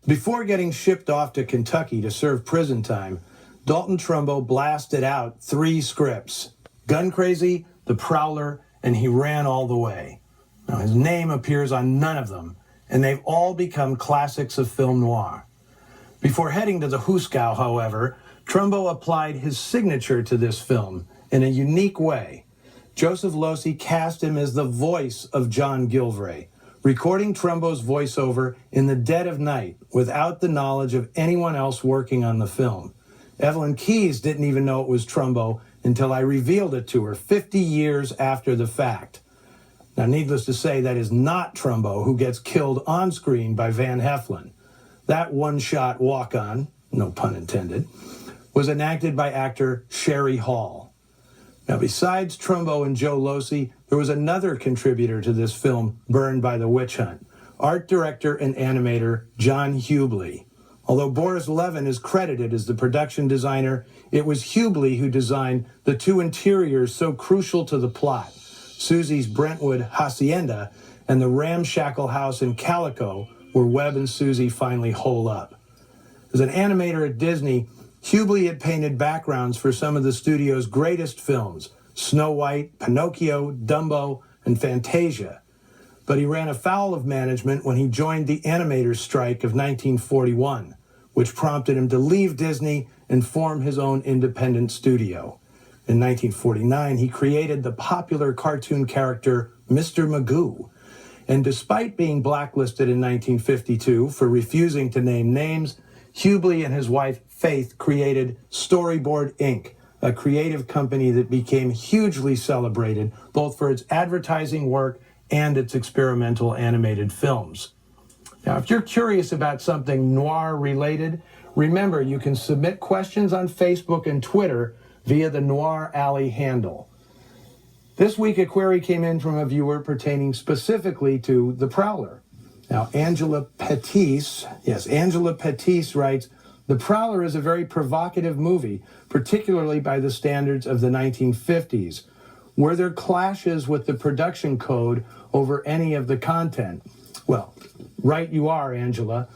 Before getting shipped off to Kentucky to serve prison time, Dalton Trumbo blasted out 3 scripts: Gun Crazy, The Prowler, and He Ran All the Way. Now, his name appears on none of them, and they've all become classics of film noir. Before heading to the Huskow, however, Trumbo applied his signature to this film in a unique way. Joseph Losey cast him as the voice of John Gilvray, recording Trumbo's voiceover in the dead of night without the knowledge of anyone else working on the film. Evelyn Keyes didn't even know it was Trumbo until I revealed it to her 50 years after the fact. Now, needless to say, that is not Trumbo who gets killed on screen by Van Heflin. That one-shot walk-on, no pun intended, was enacted by actor Sherry Hall. Now, besides Trumbo and Joe Losey, there was another contributor to this film burned by the witch hunt, art director and animator John Hubley. Although Boris Levin is credited as the production designer, it was Hubley who designed the 2 interiors so crucial to the plot, Susie's Brentwood hacienda and the ramshackle house in Calico, where Webb and Susie finally hole up. As an animator at Disney, Hubley had painted backgrounds for some of the studio's greatest films, Snow White, Pinocchio, Dumbo, and Fantasia. But he ran afoul of management when he joined the animators' strike of 1941, which prompted him to leave Disney and form his own independent studio. In 1949, he created the popular cartoon character Mr. Magoo. And despite being blacklisted in 1952 for refusing to name names, Hubley and his wife Faith created Storyboard Inc., a creative company that became hugely celebrated both for its advertising work and its experimental animated films. Now, if you're curious about something noir-related, remember you can submit questions on Facebook and Twitter via the Noir Alley handle. This week, a query came in from a viewer pertaining specifically to The Prowler. Now, Angela Pettis writes, "The Prowler is a very provocative movie, particularly by the standards of the 1950s. Were there clashes with the production code over any of the content?" Well, right you are, Angela.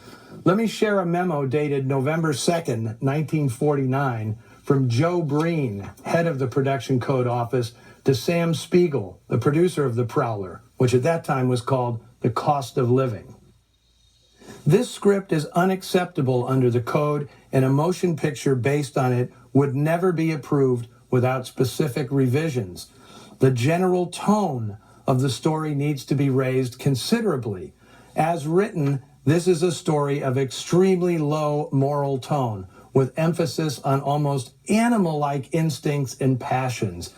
Let me share a memo dated November 2nd, 1949, from Joe Breen, head of the production code office, to Sam Spiegel, the producer of The Prowler, which at that time was called The Cost of Living. "This script is unacceptable under the code, and a motion picture based on it would never be approved without specific revisions. The general tone of the story needs to be raised considerably. As written, this is a story of extremely low moral tone, with emphasis on almost animal-like instincts and passions.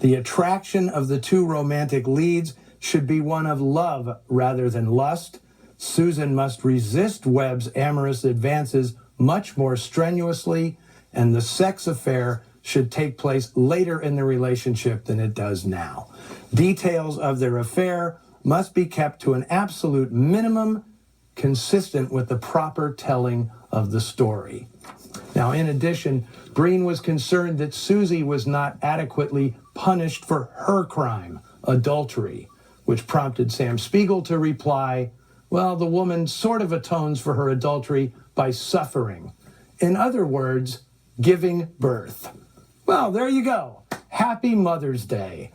The attraction of the 2 romantic leads should be one of love rather than lust. Susan must resist Webb's amorous advances much more strenuously, and the sex affair should take place later in the relationship than it does now. Details of their affair must be kept to an absolute minimum, consistent with the proper telling of the story." Now, in addition, Breen was concerned that Susie was not adequately punished for her crime, adultery, which prompted Sam Spiegel to reply, "Well, the woman sort of atones for her adultery by suffering. In other words, giving birth." Well, there you go. Happy Mother's Day.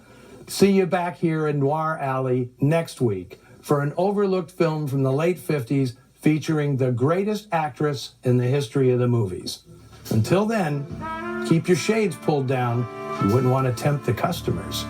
See you back here in Noir Alley next week for an overlooked film from the late 50s featuring the greatest actress in the history of the movies. Until then, keep your shades pulled down. You wouldn't want to tempt the customers.